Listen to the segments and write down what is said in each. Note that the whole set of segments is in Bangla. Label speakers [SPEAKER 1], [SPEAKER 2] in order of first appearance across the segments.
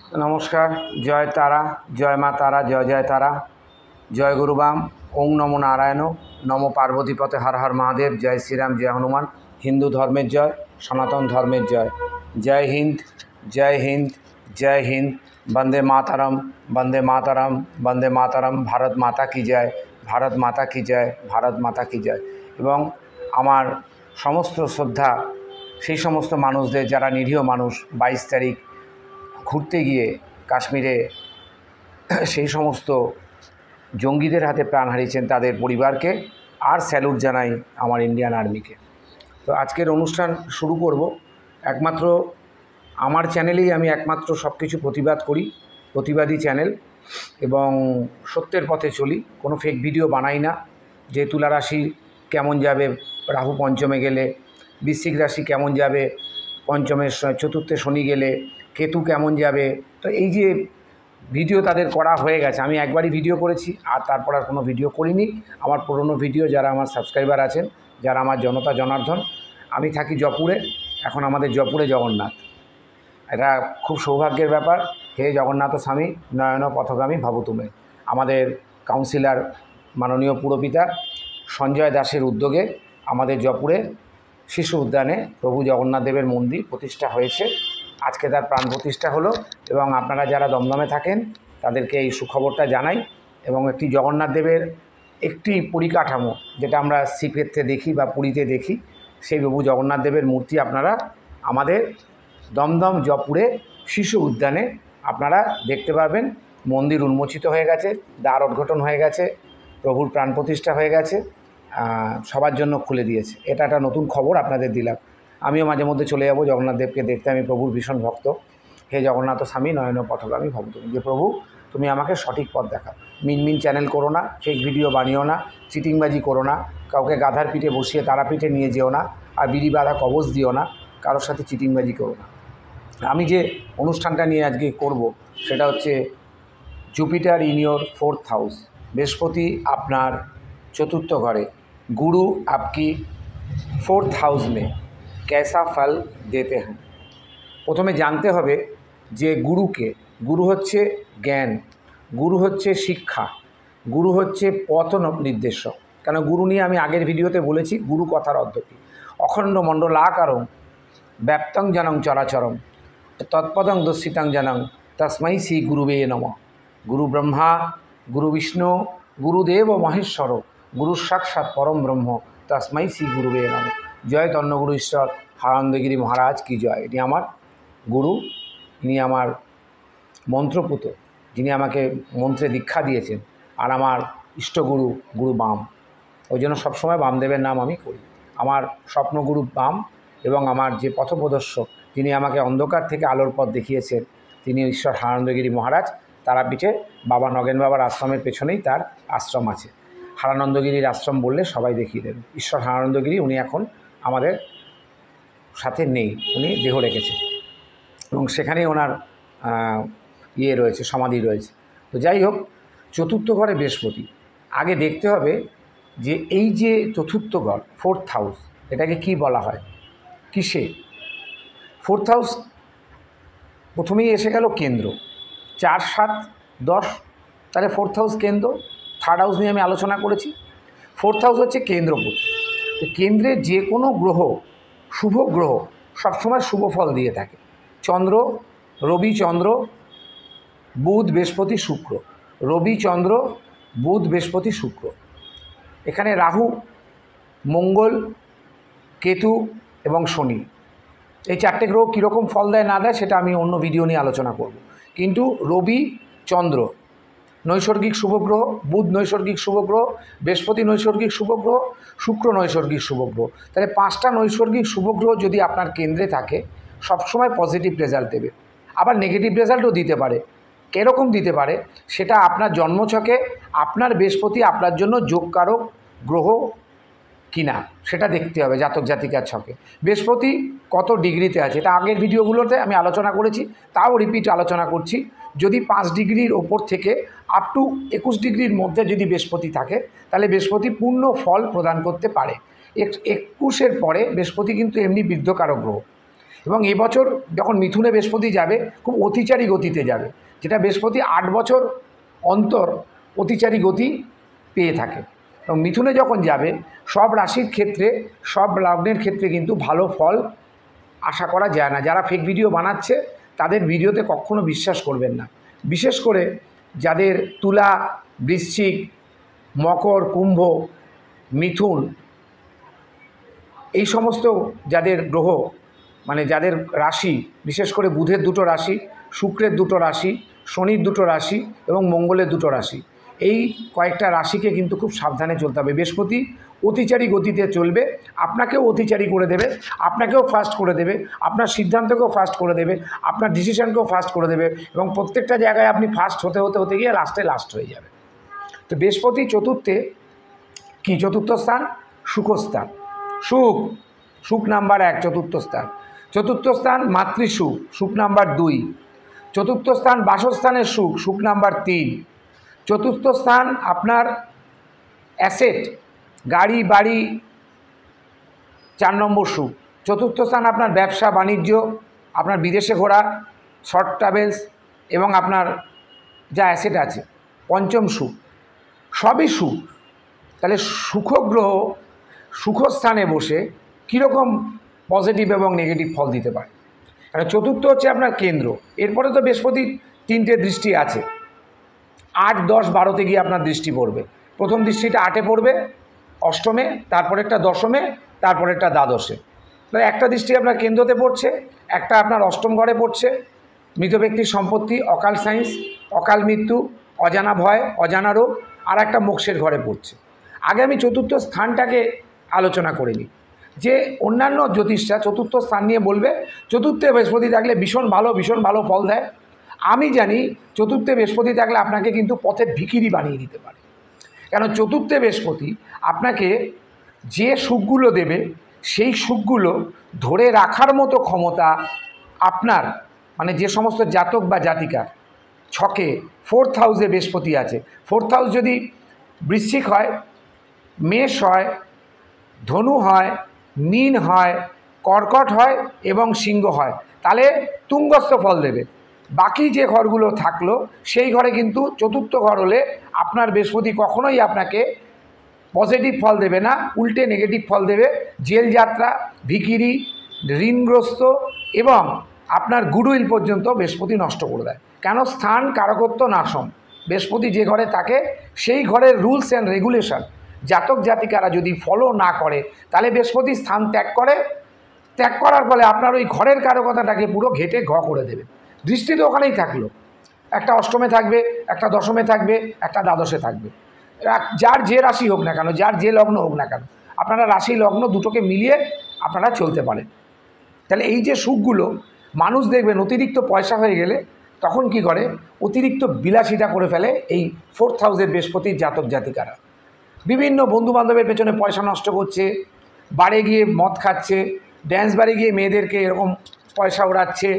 [SPEAKER 1] नमस्कार। जय तारा, जय मा तारा, जय जय तारा, जय गुरुबाम, ओं नमो नारायण, नमो पार्वती पते, हर हर महादेव, जय श्री राम, जय हनुमान। हिंदू धर्मेर जय, सनातन धर्मेर जय। जय हिंद, जय हिंद, जय हिंद। वंदे मातरम, वंदे मातरम, वंदे मातरम। भारत माता की जय, भारत माता की जय, भारत माता की जय। एवं आमार समस्त श्रद्धा সেই সমস্ত মানুষদের যারা নিরীহ মানুষ 22 তারিখ ঘুরতে গিয়ে কাশ্মীরে সেই সমস্ত জঙ্গিদের হাতে প্রাণ হারিয়েছেন তাদের পরিবারকে, আর স্যালুট জানাই আমার ইন্ডিয়ান আর্মিকে। তো আজকের অনুষ্ঠান শুরু করব। একমাত্র আমার চ্যানেলেই আমি একমাত্র সব কিছু প্রতিবাদ করি, প্রতিবাদী চ্যানেল, এবং সত্যের পথে চলি, কোনো ফেক ভিডিও বানাই না। যে তুলা রাশি কেমন যাবে রাহু পঞ্চমে গেলে, বৃশ্চিক রাশি কেমন যাবে পঞ্চমের চতুর্থে শনি গেলে, কেতু কেমন যাবে, তো এই যে ভিডিও তাদের করা হয়ে গেছে। আমি একবারই ভিডিও করেছি, আর তারপর আর কোনো ভিডিও করিনি। আমার পুরনো ভিডিও, যারা আমার সাবস্ক্রাইবার আছেন, যারা আমার জনতা জনার্দন, আমি থাকি জয়পুরে। এখন আমাদের জয়পুরে জগন্নাথ, এটা খুব সৌভাগ্যের ব্যাপার। হে জগন্নাথ স্বামী নয়ন পথগামী ভাবতুমে। আমাদের কাউন্সিলর মাননীয় পুরপিতা সঞ্জয় দাসের উদ্যোগে আমাদের জয়পুরে শিশু উদ্যানে প্রভু জগন্নাথ দেবের মন্দির প্রতিষ্ঠা হয়েছে। আজকে তার প্রাণ প্রতিষ্ঠা হলো, এবং আপনারা যারা দমদমে থাকেন তাদেরকে এই সুখবরটা জানাই। এবং একটি জগন্নাথ দেবের একটি পরিকাঠামো, যেটা আমরা শ্রীক্ষেত্রে দেখি বা পুরীতে দেখি, সেই প্রভু জগন্নাথ দেবের মূর্তি আপনারা আমাদের দমদম জয়পুরে শিশু উদ্যানে আপনারা দেখতে পাবেন। মন্দির উন্মোচিত হয়ে গেছে, দ্বার উদ্ঘাটন হয়ে গেছে, প্রভুর প্রাণ প্রতিষ্ঠা হয়ে গেছে, সবার জন্য খুলে দিয়েছে। এটা একটা নতুন খবর আপনাদের দিলাম। আমিও মাঝে মধ্যে চলে যাব জগন্নাথ দেবকে দেখতে, আমি প্রভুর ভীষণ ভক্ত। হে জগন্নাথ স্বামী নয়ন পথগামী ভাবতুমে। যে প্রভু তুমি আমাকে সঠিক পথ দেখাও, মিনমিন চ্যানেল করো না, ফেক ভিডিও বানিও না, চিটিংবাজি করো না, কাউকে গাধার পিঠে বসিয়ে তারাপীঠে নিয়ে যেও না, আর বিড়ি বাঁধা কবচ দিও না, কারোর সাথে চিটিংবাজি করো না। আমি যে অনুষ্ঠানটা নিয়ে আজকে করব সেটা হচ্ছে Jupiter in your 4th house. বৃহস্পতি আপনার চতুর্থ ঘরে, गुरु आपकी 4th हाउस में कैसा फल देते हैं। प्रथमे जानते হবে যে গুরুকে, গুরু হচ্ছে জ্ঞান, গুরু হচ্ছে শিক্ষা, গুরু হচ্ছে পথ নির্দেশক। কেন গুরু নিয়ে আমি আগের ভিডিওতে বলেছি। গুরু কথার অর্থ কী? অখণ্ড মণ্ডলাকারং ব্যাপ্তং জনং চরাচরম তৎপদং দর্শিতং জনং তস্मै শ্রী গুরুবে নমঃ। গুরু ব্রহ্মা, গুরু বিষ্ণু, গুরুদেব মহেশ্বর, গুরু সাক্ষাৎ পরম ব্রহ্ম তস্मै শ্রী গুরুবে নমঃ। জয় তন্নগুরু ঈশ্বর হারানন্দগিরি মহারাজ কি জয়। এটি আমার গুরু, ইনি আমার মন্ত্রপুত, যিনি আমাকে মন্ত্রে দীক্ষা দিয়েছেন, আর আমার ইষ্টগুরু গুরু বাম। ওই জন্য সবসময় বামদেবের নাম আমি করি। আমার স্বপ্নগুরু বাম, এবং আমার যে পথপ্রদর্শক, যিনি আমাকে অন্ধকার থেকে আলোর পথ দেখিয়েছেন, তিনি ঈশ্বর হারানন্দগিরি মহারাজ। তারাপীঠে বাবা নগেন বাবার আশ্রমের পেছনেই তার আশ্রম আছে। হারানন্দগিরির আশ্রম বললে সবাই দেখিয়ে দেবেন। ঈশ্বর হারানন্দগিরি, উনি এখন আমাদের সাথে নেই, উনি দেহ রেখেছেন, এবং সেখানেই ওনার রয়েছে, সমাধি রয়েছে। তো যাই হোক, চতুর্থ ঘরে বৃহস্পতি। আগে দেখতে হবে যে এই যে চতুর্থ ঘর 4th হাউস, এটাকে কি বলা হয়, কিসে? 4th হাউস প্রথমেই এসে গেল কেন্দ্র, 4, 7, 10, তাহলে 4th হাউস কেন্দ্র। 3rd হাউস নিয়ে আমি আলোচনা করেছি। 4th হাউস হচ্ছে কেন্দ্রপতি। কেন্দ্রে যে কোনো গ্রহ, শুভ গ্রহ সবসময় শুভ ফল দিয়ে থাকে। চন্দ্র, রবি চন্দ্র, বুধ বৃহস্পতি শুক্র, রবি চন্দ্র, বুধ বৃহস্পতি শুক্র। এখানে রাহু, মঙ্গল, কেতু এবং শনি, এই 4টে গ্রহ কীরকম ফল দেয় না দেয় সেটা আমি অন্য ভিডিও নিয়ে আলোচনা করব। কিন্তু রবি চন্দ্র নৈসর্গিক শুভগ্রহ, বুধ নৈসর্গিক শুভগ্রহ, বৃহস্পতি নৈসর্গিক শুভগ্রহ, শুক্র নৈসর্গিক শুভগ্রহ। তাহলে 5টা নৈসর্গিক শুভগ্রহ যদি আপনার কেন্দ্রে থাকে, সবসময় পজিটিভ রেজাল্ট দেবে। আবার নেগেটিভ রেজাল্টও দিতে পারে। কীরকম দিতে পারে সেটা আপনার জন্মছকে আপনার বৃহস্পতি আপনার জন্য যোগকারক গ্রহ কিনা সেটা দেখতে হবে জাতক জাতিকার ছকে। বৃহস্পতি কত ডিগ্রিতে আছে, এটা আগের ভিডিওগুলোতে আমি আলোচনা করেছি, তাও রিপিট আলোচনা করছি। যদি 5 ডিগ্রির ওপর থেকে আপ টু 21 ডিগ্রির মধ্যে যদি বৃহস্পতি থাকে, তাহলে বৃহস্পতি পূর্ণ ফল প্রদান করতে পারে। 21-এর পরে বৃহস্পতি কিন্তু এমনি বৃদ্ধকারক গ্রহ। এবং এবছর যখন মিথুনে বৃহস্পতি যাবে খুব অতিচারী গতিতে যাবে, যেটা বৃহস্পতি 8 বছর অন্তর অতিচারী গতি পেয়ে থাকে। এবং মিথুনে যখন যাবে সব রাশির ক্ষেত্রে, সব লগ্নের ক্ষেত্রে কিন্তু ভালো ফল আশা করা যায় না। যারা ফেক ভিডিও বানাচ্ছে তাদের ভিডিওতে কখনো বিশ্বাস করবেন না। বিশেষ করে যাদের তুলা, বৃশ্চিক, মকর, কুম্ভ, মিথুন, এই সমস্ত যাদের গ্রহ, মানে যাদের রাশি, বিশেষ করে বুধের 2টো রাশি, শুক্রের 2টো রাশি, শনির 2টো রাশি এবং মঙ্গলের 2টো রাশি, এই কয়েকটা রাশিকে কিন্তু খুব সাবধানে চলতে হবে। বৃহস্পতি অতিচারী গতিতে চলবে, আপনাকেও অতিচারী করে দেবে, আপনাকেও ফাস্ট করে দেবে, আপনার সিদ্ধান্তকেও ফাস্ট করে দেবে, আপনার ডিসিশনকেও ফাস্ট করে দেবে, এবং প্রত্যেকটা জায়গায় আপনি ফাস্ট হতে হতে হতে গিয়ে লাস্ট হয়ে যাবে। তো বৃহস্পতি চতুর্থে কি? চতুর্থ স্থান সুখস্থান, সুখ নাম্বার 1 চতুর্থ স্থান। চতুর্থ স্থান মাতৃসুখ, সুখ নাম্বার 2। চতুর্থ স্থান বাসস্থানের সুখ নাম্বার 3। চতুর্থ স্থান আপনার অ্যাসেট, গাড়ি বাড়ি, 4 নম্বর সুখ। চতুর্থ স্থান আপনার ব্যবসা বাণিজ্য, আপনার বিদেশে ঘোরা, শর্ট ট্রাভেলস এবং আপনার যা অ্যাসেট আছে, 5ম সুখ। সবই সুখ। তাহলে সুখগ্রহ সুখস্থানে বসে কীরকম পজিটিভ এবং নেগেটিভ ফল দিতে পারে? কারণ চতুর্থ হচ্ছে আপনার কেন্দ্র। এরপরে তো বৃহস্পতির 3টে দৃষ্টি আছে, 8, 10, 12তে গিয়ে আপনার দৃষ্টি পড়বে। প্রথম দৃষ্টিটা 8-এ পড়বে, অষ্টমে, তারপরে একটা দশমে, তারপরে একটা দ্বাদশে। তাহলে একটা দৃষ্টি আপনার কেন্দ্রতে পড়ছে, একটা আপনার অষ্টম ঘরে পড়ছে, মৃত ব্যক্তির সম্পত্তি, অকাল সায়েন্স, অকাল মৃত্যু, অজানা ভয়, অজানা রোগ, আর একটা মোক্ষের ঘরে পড়ছে। আগে আমি চতুর্থ স্থানটাকে আলোচনা করে নিই। যে অন্যান্য জ্যোতিষরা চতুর্থ স্থান নিয়ে বলবে চতুর্থে বৃহস্পতি থাকলে ভীষণ ভালো ফল দেয়। আমি জানি চতুর্থে বৃহস্পতি থাকলে আপনাকে কিন্তু পথের ভিখিরি বানিয়ে দিতে পারে। কেন? চতুর্থে বৃহস্পতি আপনাকে যে সুখগুলো দেবে সেই সুখগুলো ধরে রাখার মতো ক্ষমতা আপনার, মানে যে সমস্ত জাতক বা জাতিকার ছকে 4th হাউসে বৃহস্পতি আছে, 4th হাউস যদি বৃশ্চিক হয়, মেষ হয়, ধনু হয়, মীন হয়, কর্কট হয় এবং সিংহ হয়, তাহলে তুঙ্গস্থ ফল দেবে। বাকি যে ঘরগুলো থাকলো সেই ঘরে কিন্তু চতুর্থ ঘর হলে আপনার বৃহস্পতি কখনোই আপনাকে পজিটিভ ফল দেবে না, উল্টে নেগেটিভ ফল দেবে। জেল যাত্রা, ভিখিরি, ঋণগ্রস্ত এবং আপনার গুডউইল পর্যন্ত বৃহস্পতি নষ্ট করে দেয়। কেন? স্থান কারকত্ব নাশম। বৃহস্পতি যে ঘরে থাকে সেই ঘরের রুলস অ্যান্ড রেগুলেশন জাতক জাতিকারা যদি ফলো না করে তাহলে বৃহস্পতি স্থান ত্যাগ করে, ত্যাগ করার ফলে আপনার ওই ঘরের কারকতাটাকে পুরো ঘেটে ঘ করে দেবে। দৃষ্টি তো ওখানেই থাকলো, একটা অষ্টমে থাকবে, একটা দশমে থাকবে, একটা দ্বাদশে থাকবে। যার যে রাশি হোক না কেন, যার যে লগ্ন হোক না কেন, আপনারা রাশি লগ্ন দুটোকে মিলিয়ে আপনারা চলতে পারেন। তাহলে এই যে সুখগুলো মানুষ দেখবেন অতিরিক্ত পয়সা হয়ে গেলে তখন কি করে? অতিরিক্ত বিলাসিতা করে ফেলে এই 4th হাউসের বৃহস্পতির জাতক জাতিকারা। বিভিন্ন বন্ধুবান্ধবের পেছনে পয়সা নষ্ট করছে, বারে গিয়ে মদ খাচ্ছে, ড্যান্স বারে গিয়ে মেয়েদেরকে এরকম পয়সা ওড়াচ্ছে,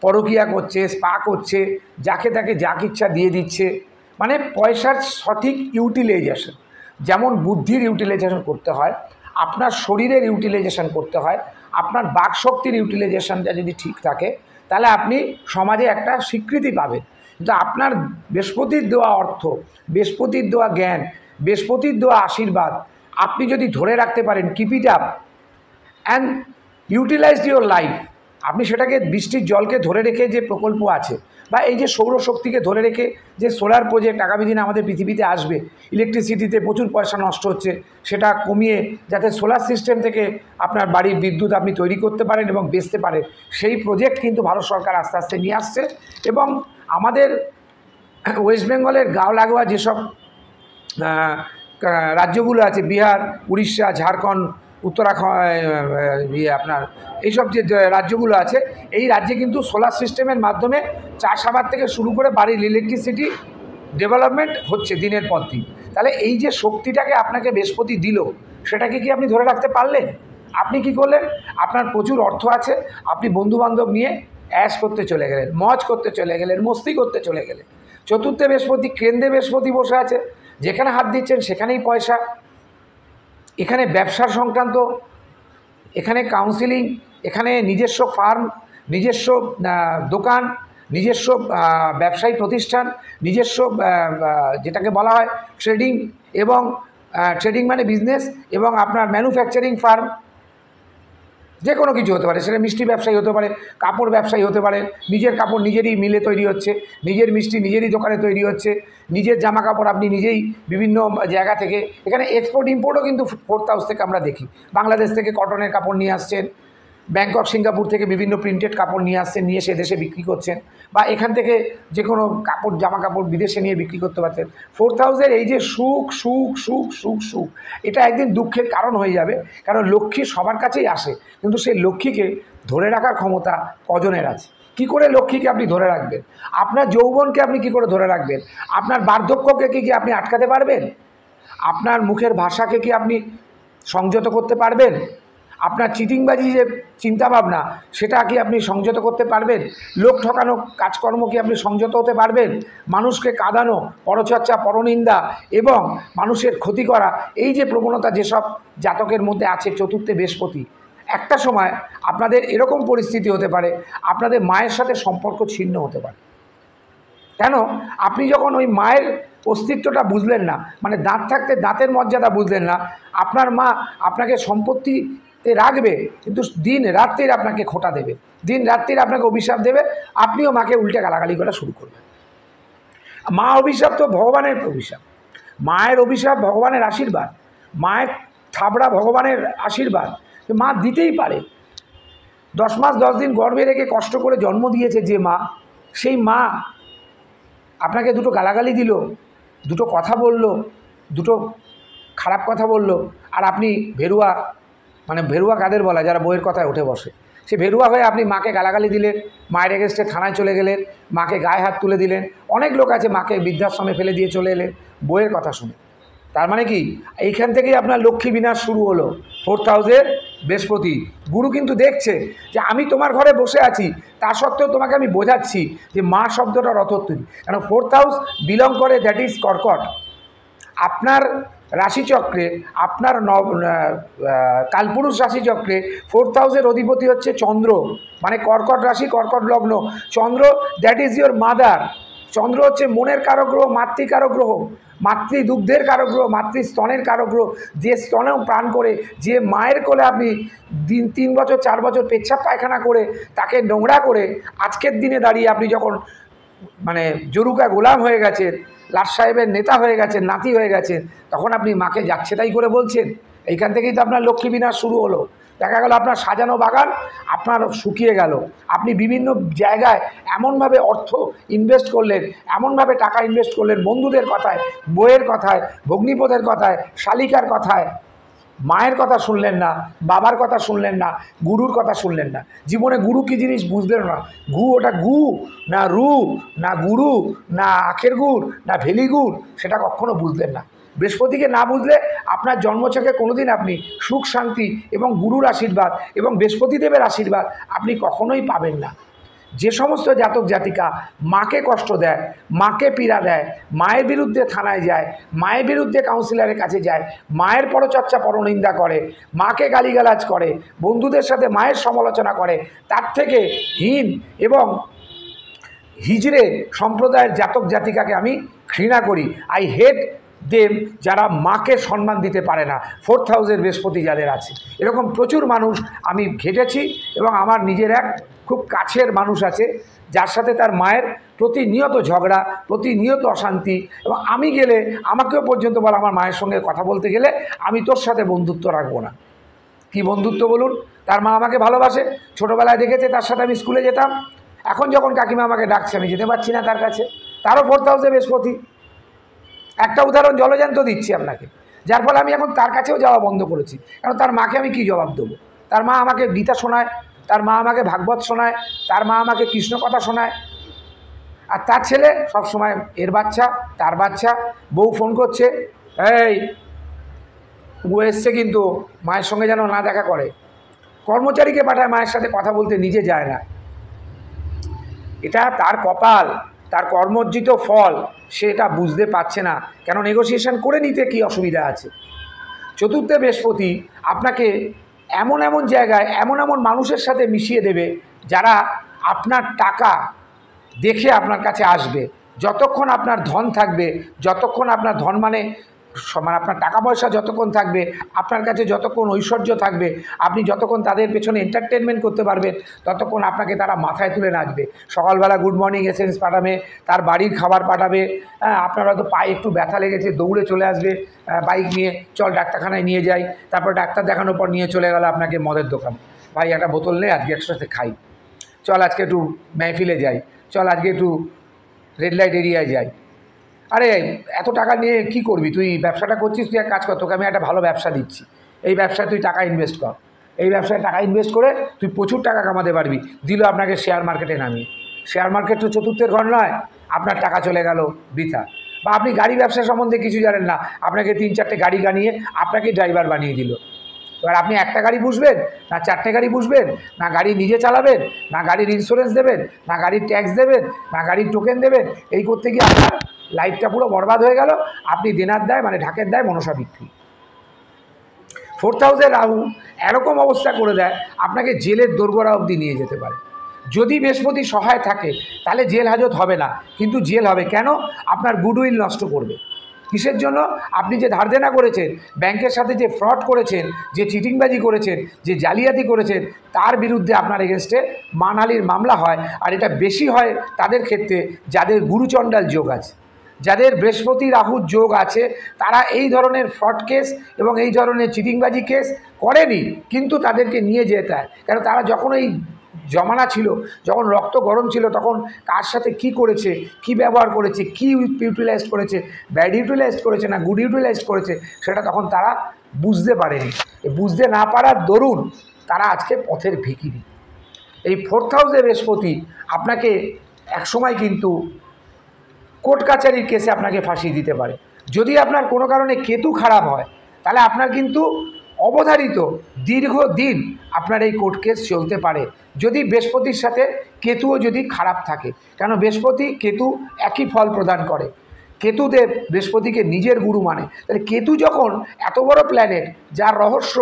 [SPEAKER 1] পরকিয়া করছে, স্পা করছে, যাকে তাকে যা ইচ্ছা দিয়ে দিচ্ছে। মানে পয়সার সঠিক ইউটিলাইজেশন, যেমন বুদ্ধির ইউটিলাইজেশন করতে হয়, আপনার শরীরের ইউটিলাইজেশন করতে হয়, আপনার বাকশক্তির ইউটিলাইজেশনটা যদি ঠিক থাকে তাহলে আপনি সমাজে একটা স্বীকৃতি পাবেন। কিন্তু আপনার বৃহস্পতির দেওয়া অর্থ, বৃহস্পতির দেওয়া জ্ঞান, বৃহস্পতির দেওয়া আশীর্বাদ আপনি যদি ধরে রাখতে পারেন, keep it up and utilise your life, আপনি সেটাকে বৃষ্টির জলকে ধরে রেখে যে প্রকল্প আছে বা এই যে সৌরশক্তিকে ধরে রেখে যে সোলার প্রজেক্ট আগামী দিনে আমাদের পৃথিবীতে আসবে, ইলেকট্রিসিটিতে প্রচুর পয়সা নষ্ট হচ্ছে, সেটা কমিয়ে যাতে সোলার সিস্টেম থেকে আপনার বাড়ির বিদ্যুৎ আপনি তৈরি করতে পারেন এবং বেচতে পারেন, সেই প্রজেক্ট কিন্তু ভারত সরকার আস্তে আস্তে নিয়ে আসছে। এবং আমাদের ওয়েস্ট বেঙ্গলের গাঁও লাগোয়া যেসব রাজ্যগুলো আছে, বিহার, উড়িষ্যা, ঝাড়খণ্ড, উত্তরাখণ্ড, আপনার এইসব যে রাজ্যগুলো আছে, এই রাজ্যে কিন্তু সোলার সিস্টেমের মাধ্যমে চাষাবাদ থেকে শুরু করে বাড়ির ইলেকট্রিসিটি ডেভেলপমেন্ট হচ্ছে দিনের পর দিন। তাহলে এই যে শক্তিটাকে আপনাকে বৃহস্পতি দিল, সেটাকে কি আপনি ধরে রাখতে পারলেন? আপনি কি করলেন? আপনার প্রচুর অর্থ আছে, আপনি বন্ধুবান্ধব নিয়ে অ্যাশ করতে চলে গেলেন, মজ করতে চলে গেলেন, মস্তি করতে চলে গেলেন। চতুর্থে বৃহস্পতি, কেন্দ্রে বৃহস্পতি বসে আছে, যেখানে হাত দিচ্ছেন সেখানেই পয়সা। এখানে ব্যবসার সংক্রান্ত, এখানে কাউন্সিলিং, এখানে নিজস্ব ফার্ম, নিজস্ব দোকান, নিজস্ব ব্যবসায়ী প্রতিষ্ঠান, নিজস্ব যেটাকে বলা হয় ট্রেডিং, এবং ট্রেডিং মানে বিজনেস, এবং আপনার ম্যানুফ্যাকচারিং ফার্ম, যে কোনো কিছু হতে পারে। সেটা মিষ্টি ব্যবসায়ী হতে পারে, কাপড় ব্যবসায়ী হতে পারে, নিজের কাপড় নিজেরই মিলে তৈরি হচ্ছে, নিজের মিষ্টি নিজেরই দোকানে তৈরি হচ্ছে, নিজের জামা কাপড় আপনি নিজেই বিভিন্ন জায়গা থেকে, এখানে এক্সপোর্ট ইম্পোর্টও কিন্তু 4th হাউস থেকে আমরা দেখি। বাংলাদেশ থেকে কটনের কাপড় নিয়ে আসছেন, ব্যাংকক সিঙ্গাপুর থেকে বিভিন্ন প্রিন্টেড কাপড় নিয়ে আসছেন, নিয়ে সে দেশে বিক্রি করছেন, বা এখান থেকে যে কোনো কাপড় জামা কাপড় বিদেশে নিয়ে বিক্রি করতে পারছেন। 4th হাউসের এই যে সুখ সুখ সুখ সুখ সুখ, এটা একদিন দুঃখের কারণ হয়ে যাবে। কারণ লক্ষ্মী সবার কাছেই আসে, কিন্তু সেই লক্ষ্মীকে ধরে রাখার ক্ষমতা কজনের আছে? কি করে লক্ষ্মীকে আপনি ধরে রাখবেন? আপনার যৌবনকে আপনি কি করে ধরে রাখবেন? আপনার বার্ধক্যকে কি আপনি আটকাতে পারবেন? আপনার মুখের ভাষাকে কি আপনি সংযত করতে পারবেন? আপনার চিটিংবাজি যে চিন্তাভাবনা, সেটা কি আপনি সংযত করতে পারবেন? লোক ঠকানো কাজকর্ম কি আপনি সংযত হতে পারবেন? মানুষকে কাঁদানো, পরচর্চা, পরনিন্দা এবং মানুষের ক্ষতি করা, এই যে প্রবণতা যেসব জাতকের মধ্যে আছে, চতুর্থে বৃহস্পতি, একটা সময় আপনাদের এরকম পরিস্থিতি হতে পারে, আপনাদের মায়ের সাথে সম্পর্ক ছিন্ন হতে পারে। কেন? আপনি যখন ওই মায়ের অস্তিত্বটা বুঝলেন না, মানে দাঁত থাকতে দাঁতের মর্যাদা বুঝলেন না, আপনার মা আপনাকে সম্পত্তিতে রাখবে, কিন্তু দিন রাত্রির আপনাকে খোঁটা দেবে, দিন রাত্রির আপনাকে অভিশাপ দেবে, আপনিও মাকে উল্টে গালাগালি করা শুরু করবেন। মা অভিশাপ তো ভগবানের অভিশাপ, মায়ের অভিশাপ ভগবানের আশীর্বাদ, মায়ের থাবড়া ভগবানের আশীর্বাদ, মা দিতেই পারে। 10 মাস 10 দিন গর্ভে রেখে কষ্ট করে জন্ম দিয়েছে যে মা, সেই মা আপনাকে দুটো গালাগালি দিল, দুটো কথা বলল, দুটো খারাপ কথা বলল, আর আপনি ভেরুয়া, মানে ভেরুয়া কাদের বলা? যারা বইয়ের কথায় উঠে বসে, সে ভেরুয়া হয়ে আপনি মাকে গালাগালি দিলেন, মায়ের এগেস্টে থানায় চলে গেলেন, মাকে গায়ে হাত তুলে দিলেন। অনেক লোক আছে মাকে বৃদ্ধাশ্রমে ফেলে দিয়ে চলে এলেন বইয়ের কথা শুনে। তার মানে কি? এইখান থেকেই আপনার লক্ষ্মী বিনাশ শুরু হলো। 4th হাউসের বৃহস্পতি গুরু কিন্তু দেখছে যে আমি তোমার ঘরে বসে আছি, তা সত্ত্বেও তোমাকে আমি বোঝাচ্ছি যে মা শব্দটার অর্থ তুমি, কারণ 4th হাউস বিলং করে, দ্যাট ইজ কর্কট। আপনার রাশিচক্রে, আপনার কালপুরুষ রাশিচক্রে 4th হাউসের অধিপতি হচ্ছে চন্দ্র, মানে কর্কট রাশি, কর্কট লগ্ন। চন্দ্র, দ্যাট ইজ ইয়োর মাদার। চন্দ্র হচ্ছে মনের কারক গ্রহ, মাতৃকারক গ্রহ, মাতৃদুগ্ধের কারক গ্রহ, মাতৃস্তনের কারক গ্রহ। যে স্তনেও প্রাণ করে, যে মায়ের কোলে আপনি 3 বছর 4 বছর পেচ্ছাপ পায়খানা করে তাকে নোংরা করে আজকের দিনে দাঁড়িয়ে আপনি যখন মানে জরুকা গোলাম হয়ে গেছেন, লাট সাহেবের নেতা হয়ে গেছেন, নাতি হয়ে গেছেন, তখন আপনি মাকে যাচ্ছে তাই করে বলছেন। এইখান থেকেই তো আপনার লক্ষ্মী বিনাশ শুরু হলো। দেখা গেল আপনার সাজানো বাগান আপনার শুকিয়ে গেল, আপনি বিভিন্ন জায়গায় এমনভাবে অর্থ ইনভেস্ট করলেন, এমনভাবে টাকা ইনভেস্ট করলেন, বন্ধুদের কথায়, বইয়ের কথায়, ভগ্নিপথের কথায়, শালিকার কথায়, মায়ের কথা শুনলেন না, বাবার কথা শুনলেন না, গুরুর কথা শুনলেন না। জীবনে গুরু কী জিনিস বুঝলেন না। ওটা গু না রু, না গুরু, না আখের গুড়, না ভেলি গুড়, সেটা কখনো বুঝলেন না। বৃহস্পতিকে না বুঝলে আপনার জন্মছকে কোনোদিন আপনি সুখ শান্তি এবং গুরুর আশীর্বাদ এবং বৃহস্পতিদেবের আশীর্বাদ আপনি কখনোই পাবেন না। যে সমস্ত জাতক জাতিকা মাকে কষ্ট দেয়, মাকে পীড়া দেয়, মায়ের বিরুদ্ধে থানায় যায়, মায়ের বিরুদ্ধে কাউন্সিলরের কাছে যায়, মায়ের পরচর্চা পরনিন্দা করে, মাকে গালিগালাজ করে, বন্ধুদের সাথে মায়ের সমালোচনা করে, তার থেকে হীন এবং হিজড়ে সম্প্রদায়ের জাতক জাতিকাকে আমি ঘৃণা করি। আই হেট দেম, যারা মাকে সম্মান দিতে পারে না। 4th হাউসের বৃহস্পতি যাদের আছে, এরকম প্রচুর মানুষ আমি ঘেটেছি, এবং আমার নিজের এক খুব কাছের মানুষ আছে যার সাথে তার মায়ের প্রতিনিয়ত ঝগড়া, প্রতিনিয়ত অশান্তি, এবং আমি গেলে আমাকেও পর্যন্ত বলে, আমার মায়ের সঙ্গে কথা বলতে গেলে আমি তোর সাথে বন্ধুত্ব রাখবো না। কি বন্ধুত্ব বলুন? তার মা আমাকে ভালোবাসে, ছোটোবেলায় দেখেছে, তার সাথে আমি স্কুলে যেতাম, এখন যখন কাকিমা আমাকে ডাকছে আমি যেতে পারছি না তার কাছে, তারও 4th হাউসে বৃহস্পতি। একটা উদাহরণ জলজ্যান্ত দিচ্ছি আপনাকে, যার ফলে আমি এখন তার কাছেও যাওয়া বন্ধ করেছি। কারণ তার মাকে আমি কী জবাব দেবো? তার মা আমাকে গীতা শোনায়, তার মা আমাকে ভাগবত শোনায়, তার মা আমাকে কৃষ্ণ কথা শোনায়, আর তার ছেলে সবসময় এর বাচ্চা, তার বাচ্চা, বউ ফোন করছে, এই ও এসছে কিন্তু মায়ের সঙ্গে যেন না দেখা করে, কর্মচারীকে পাঠায় মায়ের সাথে কথা বলতে, নিজে যায় না। এটা তার কপাল, তার কর্মর্জিত ফল, সে এটা বুঝতে পারছে না। কেন নেগোসিয়েশন করে নিতে কি অসুবিধা আছে? চতুর্থে বৃহস্পতি আপনাকে এমন এমন জায়গায় এমন এমন মানুষের সাথে মিশিয়ে দেবে যারা আপনার টাকা দেখে আপনার কাছে আসবে। যতক্ষণ আপনার ধন থাকবে, যতক্ষণ আপনার ধন মানে আপনার টাকা পয়সা যতক্ষণ থাকবে, আপনার কাছে যতক্ষণ ঐশ্বর্য থাকবে, আপনি যতক্ষণ তাদের পেছনে এন্টারটেনমেন্ট করতে পারবেন, ততক্ষণ আপনাকে তারা মাথায় তুলে নাচবে। সকালবেলা গুড মর্নিং এসএমএস পাঠাবে, তার বাড়ির খাবার পাঠাবে, হ্যাঁ, আপনার হয়তো পায়ে একটু ব্যথা লেগেছে, দৌড়ে চলে আসবে বাইক নিয়ে, চল ডাক্তারখানায় নিয়ে যাই, তারপর ডাক্তার দেখানোর পর নিয়ে চলে গেল আপনাকে মদের দোকান, ভাই একটা বোতল নেই, আজকে একসাথে খাই, চল আজকে একটু মেহফিলে যাই, চল আজকে একটু রেড লাইট এরিয়ায় যাই। আরে এত টাকা নিয়ে কি করবি? তুই ব্যবসাটা করছিস, তুই এক কাজ কর, তোকে আমি একটা ভালো ব্যবসা দিচ্ছি, এই ব্যবসায় তুই টাকা ইনভেস্ট কর, এই ব্যবসায় টাকা ইনভেস্ট করে তুই প্রচুর টাকা কামাতে পারবি। দিল আপনাকে শেয়ার মার্কেটে নামিয়ে, শেয়ার মার্কেট তো চতুর্থের ঘর নয়, আপনার টাকা চলে গেল বৃথা। বা আপনি গাড়ি ব্যবসা সম্বন্ধে কিছু জানেন না, আপনাকে 3-4টে গাড়ি গানিয়ে আপনাকে ড্রাইভার বানিয়ে দিল। এবার আপনি একটা গাড়ি বুঝবেন না 4টে গাড়ি বুঝবেন, না গাড়ি নিজে চালাবেন, না গাড়ির ইন্স্যুরেন্স দেবেন, না গাড়ির ট্যাক্স দেবেন, না গাড়ির টোকেন দেবেন, এই করতে গিয়ে আপনার লাইফটা পুরো বরবাদ হয়ে গেল। আপনি দেনার দায় মানে ঢাকের দায় মনসা বিক্রি। 4th হাউসে রাহু এরকম অবস্থা করে দেয়, আপনাকে জেলের দোরগোড়া অবধি নিয়ে যেতে পারে। যদি বৃহস্পতি সহায় থাকে তাহলে জেল হাজত হবে না, কিন্তু জেল হবে কেন? আপনার গুডউইল নষ্ট করবে। কিসের জন্য? আপনি যে ধার দেনা করেছেন, ব্যাংকের সাথে যে ফ্রড করেছেন, যে চিটিংবাজি করেছেন, যে জালিয়াতি করেছেন, তার বিরুদ্ধে আপনার এগেনস্টে মানহানির মামলা হয়। আর এটা বেশি হয় তাদের ক্ষেত্রে যাদের গুরুচণ্ডাল যোগ আছে, যাদের বৃহস্পতি রাহুর যোগ আছে, তারা এই ধরনের ফ্রড কেস এবং এই ধরনের চিটিংবাজি কেস করেনি, কিন্তু তাদেরকে নিয়ে যেতে হয়। কারণ তারা যখন এই জমানা ছিল, যখন রক্ত গরম ছিল, তখন কার সাথে কি করেছে, কি ব্যবহার করেছে, কি ইউটিলাইজ করেছে, ব্যাড ইউটিলাইজ করেছে না গুড ইউটিলাইজ করেছে, সেটা তখন তারা বুঝতে পারেনি। বুঝতে না পারার দরুন তারা আজকে পথের ভিখিরি। এই 4th হাউসে বৃহস্পতি আপনাকে একসময় কিন্তু কোর্ট কাছারির কেসে আপনাকে ফাঁসিয়ে দিতে পারে। যদি আপনার কোনো কারণে কেতু খারাপ হয়, তাহলে আপনার কিন্তু অবধারিত দীর্ঘদিন আপনার এই কোর্ট কেস চলতে পারে, যদি বৃহস্পতির সাথে কেতুও যদি খারাপ থাকে। কেন? বৃহস্পতি কেতু একই ফল প্রদান করে। কেতুদেব বৃহস্পতিকে নিজের গুরু মানে। তাহলে কেতু যখন এত বড় প্ল্যানেট, যার রহস্য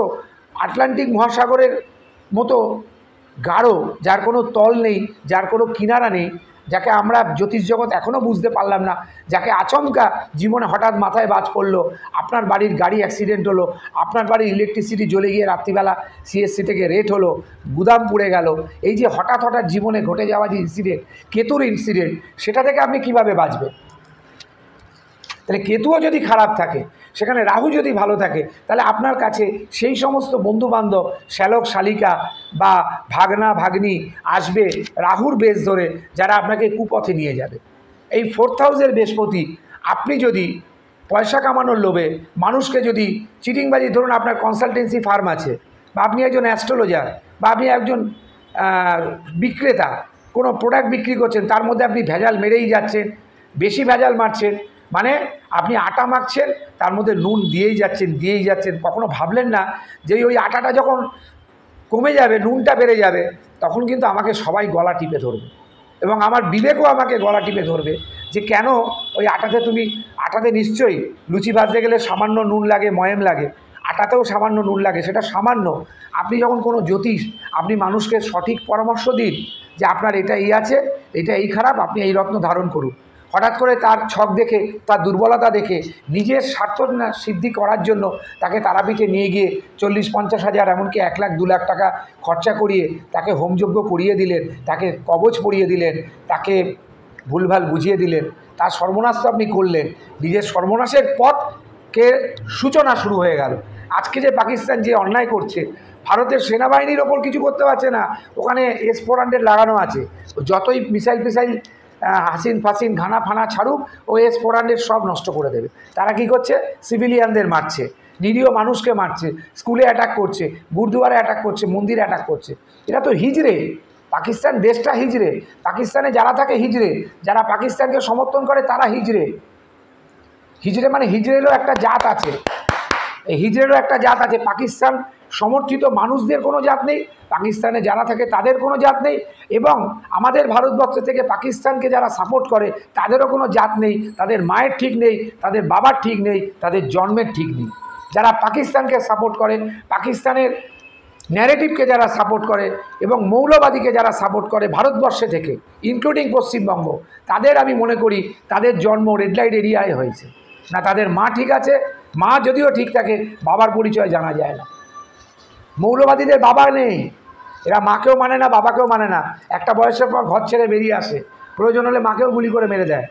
[SPEAKER 1] আটলান্টিক মহাসাগরের মতো গাঢ়, যার কোনো তল নেই, যার কোনো কিনারা নেই, যাকে আমরা জ্যোতিষ জগৎ এখনও বুঝতে পারলাম না, যাকে আচমকা জীবনে হঠাৎ মাথায় বাজ পড়লো, আপনার বাড়ির গাড়ি অ্যাক্সিডেন্ট হলো, আপনার বাড়ির ইলেকট্রিসিটি জ্বলে গিয়ে রাত্রিবেলা সিএসসি থেকে রেট হলো, গুদাম পুড়ে গেল, এই যে হঠাৎ হঠাৎ জীবনে ঘটে যাওয়া যে ইনসিডেন্ট, কেতুর ইনসিডেন্ট, সেটা থেকে আপনি কিভাবে বাঁচবেন? তাহলে কেতুও যদি খারাপ থাকে, সেখানে রাহু যদি ভালো থাকে, তাহলে আপনার কাছে সেই সমস্ত বন্ধুবান্ধব, শ্যালক শালিকা বা ভাগনা ভাগ্নি আসবে রাহুর বেশ ধরে, যারা আপনাকে কুপথে নিয়ে যাবে। এই 4th হাউসের বৃহস্পতি, আপনি যদি পয়সা কামানোর লোভে মানুষকে যদি চিটিংবাজি, ধরুন আপনার কনসালটেন্সি ফার্ম আছে, বা আপনি একজন অ্যাস্ট্রোলজার, বা আপনি একজন বিক্রেতা, কোনো প্রোডাক্ট বিক্রি করছেন, তার মধ্যে আপনি ভেজাল মেরেই যাচ্ছেন, বেশি ভেজাল মারছেন, মানে আপনি আটা মাখছেন, তার মধ্যে নুন দিয়েই যাচ্ছেন, কখনো ভাবলেন না যে ওই আটাটা যখন কমে যাবে, নুনটা বেড়ে যাবে, তখন কিন্তু আমাকে সবাই গলা টিপে ধরবে, এবং আমার বিবেকও আমাকে গলা টিপে ধরবে যে কেন ওই আটাতে নিশ্চয়ই লুচি ভাজতে গেলে সামান্য নুন লাগে, ময়েম লাগে, আটাতেও সামান্য নুন লাগে, সেটা সামান্য। আপনি যখন কোনো জ্যোতিষ, আপনি মানুষকে সঠিক পরামর্শ দিন যে আপনার এটা এই আছে, এটা এই খারাপ, আপনি এই রত্ন ধারণ করুন। হঠাৎ করে তার ছক দেখে, তার দুর্বলতা দেখে, নিজের স্বার্থ সিদ্ধি করার জন্য তাকে তারাপীঠে নিয়ে গিয়ে 40-50 হাজার, এমনকি 1 লাখ 2 লাখ টাকা খরচা করিয়ে তাকে হোমযজ্ঞ করিয়ে দিলেন, তাকে কবচ পরিয়ে দিলেন, তাকে ভুলভাল বুঝিয়ে দিলেন, তার সর্বনাশ তো আপনি করলেন। নিজের সর্বনাশের পথকে সূচনা শুরু হয়ে গেল। আজকে যে পাকিস্তান যে অন্যায় করছে, ভারতের সেনাবাহিনীর ওপর কিছু করতে পারছে না, ওখানে S-400 লাগানো আছে, যতই মিসাইল হাসিন ফাসিন ঘানা ফানা ছাড়ুক, ও S-400 সব নষ্ট করে দেবে। তারা কি করছে? সিভিলিয়ানদের মারছে, নিরীহ মানুষকে মারছে, স্কুলে অ্যাটাক করছে, গুরুদুয়ারে অ্যাটাক করছে, মন্দিরে অ্যাটাক করছে। এটা তো হিজড়ে, পাকিস্তান দেশটা হিজড়ে, পাকিস্তানে যারা থাকে হিজড়ে, যারা পাকিস্তানকে সমর্থন করে তারা হিজড়ে। হিজড়ে মানে হিজড়েরও একটা জাত আছে, এই হিজড়েরও একটা জাত আছে। পাকিস্তান সমর্থিত মানুষদের কোনো জাত নেই, পাকিস্তানে যারা থাকে তাদের কোনো জাত নেই, এবং আমাদের ভারতবর্ষ থেকে পাকিস্তানকে যারা সাপোর্ট করে তাদেরও কোনো জাত নেই, তাদের মায়ের ঠিক নেই, তাদের বাবার ঠিক নেই, তাদের জন্মের ঠিক নেই। যারা পাকিস্তানকে সাপোর্ট করে, পাকিস্তানের ন্যারেটিভকে যারা সাপোর্ট করে এবং মৌলবাদীকে যারা সাপোর্ট করে ভারতবর্ষে থেকে ইনক্লুডিং পশ্চিমবঙ্গ, তাদের আমি মনে করি তাদের জন্ম রেড লাইট এরিয়ায় হয়েছে। না তাদের মা ঠিক আছে, মা যদিও ঠিক থাকে বাবার পরিচয় জানা যায় না। মৌলবাদীদের বাবা নেই, এরা মাকেও মানে না বাবাকেও মানে না, একটা বয়সের পর ঘর ছেড়ে বেরিয়ে আসে, প্রয়োজন হলে মাকেও গুলি করে মেরে দেয়।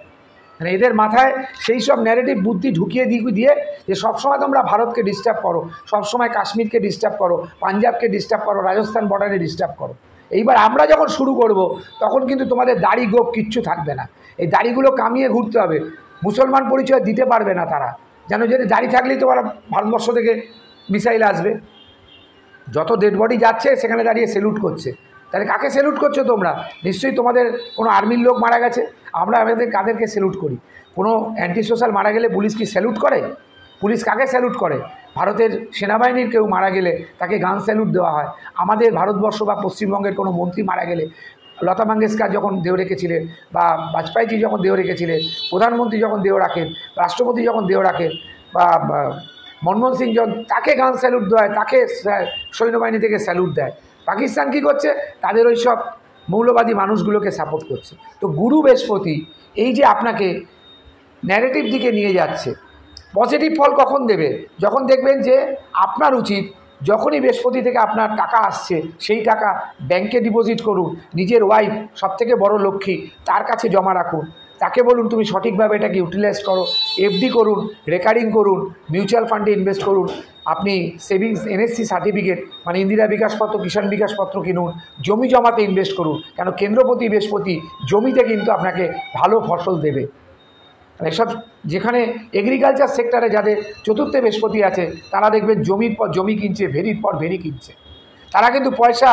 [SPEAKER 1] মানে এদের মাথায় সেই সব ন্যারেটিভ বুদ্ধি ঢুকিয়ে দিয়ে যে সবসময় তোমরা ভারতকে ডিস্টার্ব করো, সবসময় কাশ্মীরকে ডিস্টার্ব করো, পাঞ্জাবকে ডিস্টার্ব করো, রাজস্থান বর্ডারে ডিস্টার্ব করো। এইবার আমরা যখন শুরু করব তখন কিন্তু তোমাদের দাড়ি গোপ কিচ্ছু থাকবে না, এই দাড়িগুলো কামিয়ে ঘুরতে হবে। মুসলমান পরিচয় দিতে পারবে না তারা, যেন যদি দাড়ি থাকলেই তোমার ভারতবর্ষ থেকে মিসাইল আসবে। যত ডেড বডি যাচ্ছে সেখানে দাঁড়িয়ে স্যালুট করছে, তাহলে কাকে স্যালুট করছো তোমরা? নিশ্চয়ই তোমাদের কোনো আর্মির লোক মারা গেছে, আমরা কাদেরকে স্যালুট করি? কোনো অ্যান্টি সোশ্যাল মারা গেলে পুলিশ কি স্যালুট করে? পুলিশ কাকে স্যালুট করে? ভারতের সেনাবাহিনীর কেউ মারা গেলে তাকে গান স্যালুট দেওয়া হয়। আমাদের ভারতবর্ষ বা পশ্চিমবঙ্গের কোনো মন্ত্রী মারা গেলে, লতা মঙ্গেশকর যখন দেহ রেখেছিলেন, বা বাজপেয়ীজি যখন দেহ রেখেছিলেন, প্রধানমন্ত্রী যখন দেহ রাখেন, রাষ্ট্রপতি যখন দেহ রাখেন, বা মনমোহন সিং যখন, তাকে গান স্যালুট দেওয়া হয়, তাকে সৈন্যবাহিনী থেকে স্যালুট দেয়। পাকিস্তান কী করছে? তাদের ওই সব মৌলবাদী মানুষগুলোকে সাপোর্ট করছে। তো গুরু বৃহস্পতি এই যে আপনাকে ন্যারেটিভ দিকে নিয়ে যাচ্ছে, পজিটিভ ফল কখন দেবে? যখন দেখবেন যে আপনার উচিত যখনই বৃহস্পতি থেকে আপনার টাকা আসছে সেই টাকা ব্যাংকে ডিপোজিট করুন, নিজের ওয়াইফ সবথেকে বড় লক্ষ্মী, তার কাছে জমা রাখুন, তাকে বলুন তুমি সঠিকভাবে এটাকে ইউটিলাইজ করো, এফডি করুন, রেকারিং করুন, মিউচুয়াল ফান্ডে ইনভেস্ট করুন, আপনি সেভিংস এনএসসি সার্টিফিকেট মানে ইন্দিরা বিকাশপত্র, কিষাণ বিকাশপত্র কিনুন, জমি জমাতে ইনভেস্ট করুন, কেন কেন্দ্রপতি বৃহস্পতি জমিতে কিন্তু আপনাকে ভালো ফসল দেবে। এসব যেখানে এগ্রিকালচার সেক্টরে যাদের চতুর্থে বৃহস্পতি আছে তারা দেখবেন জমির পর জমি কিনছে, ভেরির পর ভেরি কিনছে। তারা কিন্তু পয়সা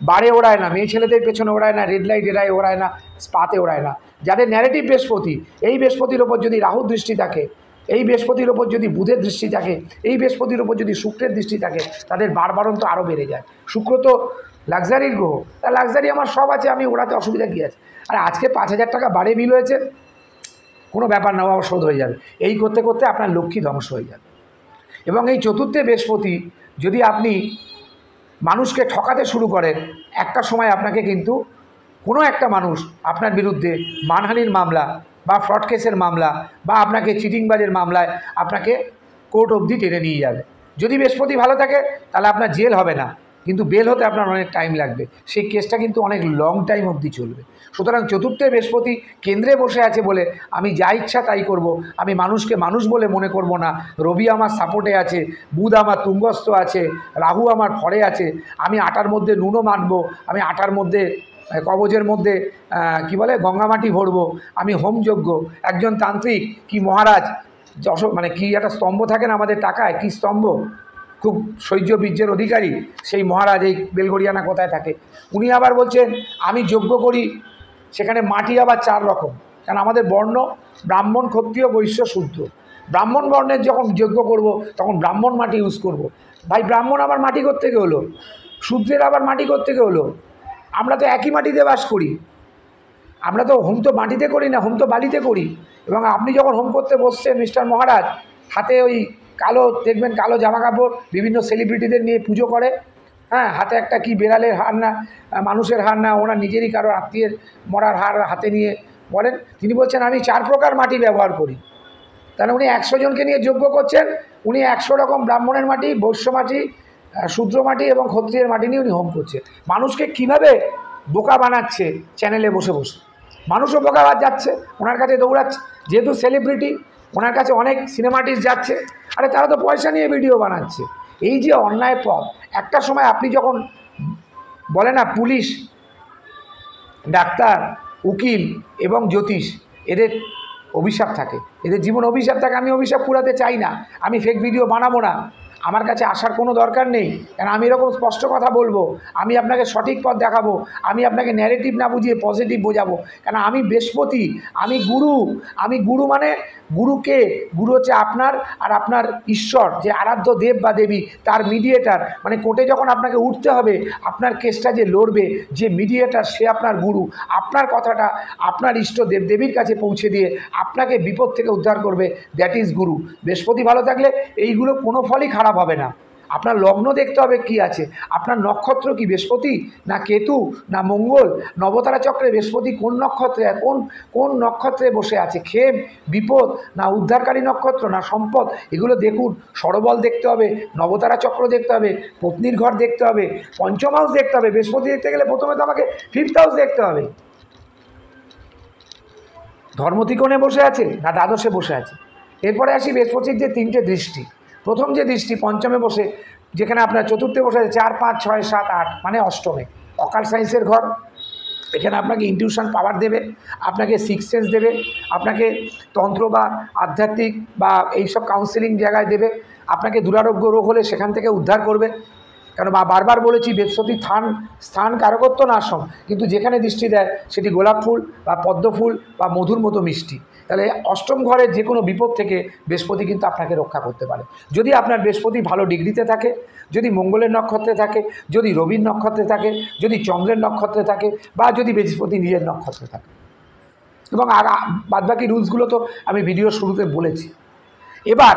[SPEAKER 1] বাড়ে ওড়ায় না, মেয়ে ছেলেদের পেছনে ওড়ায় না, রেড লাইট এড়ায় ওড়ায় না, স্পাতে ওড়ায় না। যাদের ন্যারেটিভ বৃহস্পতি, এই বৃহস্পতির ওপর যদি রাহুর দৃষ্টি থাকে, এই বৃহস্পতির ওপর যদি বুধের দৃষ্টি থাকে, এই বৃহস্পতির ওপর যদি শুক্রের দৃষ্টি থাকে, তাদের বাড়বাড়ন্ত আরও বেড়ে যায়। শুক্র তো লাক্সারির গ্রহ, তার লাক্সারি আমার সব আছে, আমি ওড়াতে অসুবিধা কী আছে? আর আজকে 5,000 টাকা বাড়ে বিল হয়েছে, কোনো ব্যাপার না, শোধ হয়ে যাবে। এই করতে করতে আপনার লক্ষ্মী ধ্বংস হয়ে যাবে। এবং এই চতুর্থে বৃহস্পতি যদি আপনি মানুষকে ঠকাতে শুরু করেন, একটা সময় আপনাকে কিন্তু কোনো একটা মানুষ আপনার বিরুদ্ধে মানহানির মামলা বা ফ্রড কেসের মামলা বা আপনাকে চিটিংবাজের মামলায় আপনাকে কোর্ট অবধি টেনে নিয়ে যাবে। যদি বৃহস্পতি ভালো থাকে তাহলে আপনার জেল হবে না, কিন্তু বেল হতে আপনার অনেক টাইম লাগবে, সেই কেসটা কিন্তু অনেক লং টাইম অবধি চলবে। সুতরাং চতুর্থে বৃহস্পতি কেন্দ্রে বসে আছে বলে আমি যা ইচ্ছা তাই করব, আমি মানুষকে মানুষ বলে মনে করব না। রবি আমার সাপোর্টে আছে, বুধ আমার তুঙ্গস্থ আছে, রাহু আমার ফরে আছে, আমি আটার মধ্যে নুনও মানবো, আমি আটার মধ্যে কবজের মধ্যে কি বলে গঙ্গামাটি ভরবো, আমি হোমযজ্ঞ, একজন তান্ত্রিক কি মহারাজ মানে কি একটা স্তম্ভ থাকে না আমাদের টাকায়, কি স্তম্ভ, খুব শৌর্য বীর্যের অধিকারী সেই মহারাজ এই বেলগড়িয়ানা কোথায় থাকে, উনি আবার বলছেন আমি যজ্ঞ করি, সেখানে মাটি আবার 4 রকম, কারণ আমাদের বর্ণ ব্রাহ্মণ, ক্ষত্রিয়, বৈশ্য, শূদ্র। ব্রাহ্মণ বর্ণের যখন যজ্ঞ করব তখন ব্রাহ্মণ মাটি ইউজ করব। ভাই ব্রাহ্মণ আবার মাটি কোত্থেকে হলো, শূদ্রের আবার মাটি কোত্থেকে হলো? আমরা তো একই মাটিতে বাস করি, আমরা তো হোম তো মাটিতে করি না, হোম তো বালিতে করি। এবং আপনি যখন হোম করতে বসছেন মিস্টার মহারাজ, হাতে ওই কালো দেখবেন, কালো জামা কাপড়, বিভিন্ন সেলিব্রিটিদের নিয়ে পুজো করে, হ্যাঁ, হাতে একটা কি বেড়ালের হার না মানুষের হার না, ওনার নিজেরই কারো আত্মীয়ের মরার হার হাতে নিয়ে বলেন। তিনি বলছেন আমি 4 প্রকার মাটি ব্যবহার করি। তাহলে উনি 100 জনকে নিয়ে যজ্ঞ করছেন, উনি 100 রকম ব্রাহ্মণের মাটি, বৈশ্য মাটি, শূদ্র মাটি এবং ক্ষত্রিয়ের মাটি নিয়ে উনি হোম করছে। মানুষকে কিভাবে বোকা বানাচ্ছে চ্যানেলে বসে বসে, মানুষও বোকা যাচ্ছে, ওনার কাছে দৌড়াচ্ছে, যেহেতু সেলিব্রিটি ওনার কাছে অনেক সিনেমাটিস্ট যাচ্ছে, আরে তারা তো পয়সা নিয়ে ভিডিও বানাচ্ছে। এই যে অন্যায় পথ, একটা সময় আপনি যখন বলে না পুলিশ, ডাক্তার, উকিল এবং জ্যোতিষ, এদের অভিশাপ থাকে, এদের জীবন অভিশাপ থাকে। আমি অভিশাপ পুরাতে চাই না, আমি ফেক ভিডিও বানাবো না, আমার কাছে আসার কোনো দরকার নেই, কারণ আমি এরকম স্পষ্ট কথা বলবো, আমি আপনাকে সঠিক পথ দেখাবো, আমি আপনাকে ন্যারেটিভ না বুঝিয়ে পজিটিভ বোঝাবো। কারণ আমি বৃহস্পতি, আমি গুরু। আমি গুরু মানে গুরুকে, গুরু হচ্ছে আপনার আর আপনার ঈশ্বর, যে আরাধ্য দেব বা দেবী, তার মিডিয়েটার। মানে কোর্টে যখন আপনাকে উঠতে হবে, আপনার কেসটা যে লড়বে, যে মিডিয়েটার, সে আপনার গুরু। আপনার কথাটা আপনার ইষ্ট দেব দেবীর কাছে পৌঁছে দিয়ে আপনাকে বিপদ থেকে উদ্ধার করবে, দ্যাট ইজ গুরু। বৃহস্পতি ভালো থাকলে এইগুলো কোনো ফলই খারাপ হবে না। আপনার লগ্ন দেখতে হবে কি আছে, আপনার নক্ষত্র কি বৃহস্পতি না কেতু না মঙ্গল, নবতারা চক্রে বৃহস্পতি কোন নক্ষত্রে কোন নক্ষত্রে বসে আছে, ক্ষেম বিপদ না উদ্ধারকারী নক্ষত্র না সম্পদ, এগুলো দেখুন। স্বরবল দেখতে হবে, নবতারা চক্র দেখতে হবে, পত্নীর ঘর দেখতে হবে, পঞ্চম হাউস দেখতে হবে। বৃহস্পতি দেখতে গেলে প্রথমে তো আমাকে ফিফথ হাউস দেখতে হবে। ধর্মত্রিকোণে বসে আছে না দ্বাদশে বসে আছে। এরপরে আসি বৃহস্পতির যে তিনটে দৃষ্টি। প্রথম যে দৃষ্টি পঞ্চমে বসে, যেখানে আপনার চতুর্থে বসে আছে 4, 5, 6, 7, 8 মানে অষ্টমে, অকাল্ট সায়েন্সের ঘর। এখানে আপনাকে ইনটিউশন পাওয়ার দেবে, আপনাকে সিক্স সেন্স দেবে, আপনাকে তন্ত্র বা আধ্যাত্মিক বা এইসব কাউন্সিলিং জায়গায় দেবে, আপনাকে দুরারোগ্য রোগ হলে সেখান থেকে উদ্ধার করবে। কারণ বারবার বলেছি বৃহস্পতি স্থান কারকত্ব না আশ্রম, কিন্তু যেখানে দৃষ্টি দেয় সেটি গোলাপ ফুল বা পদ্ম ফুল বা মধুর মতো মিষ্টি। তাহলে অষ্টম ঘরের যে কোনো বিপদ থেকে বৃহস্পতি কিন্তু আপনাকে রক্ষা করতে পারে। যদি আপনার বৃহস্পতি ভালো ডিগ্রিতে থাকে, যদি মঙ্গলের নক্ষত্রে থাকে, যদি রবির নক্ষত্রে থাকে, যদি চন্দ্রের নক্ষত্রে থাকে, বা যদি বৃহস্পতি নিজের নক্ষত্রে থাকে। এবং বাদবাকি রুলসগুলো তো আমি ভিডিওর শুরুতে বলেছি। এবার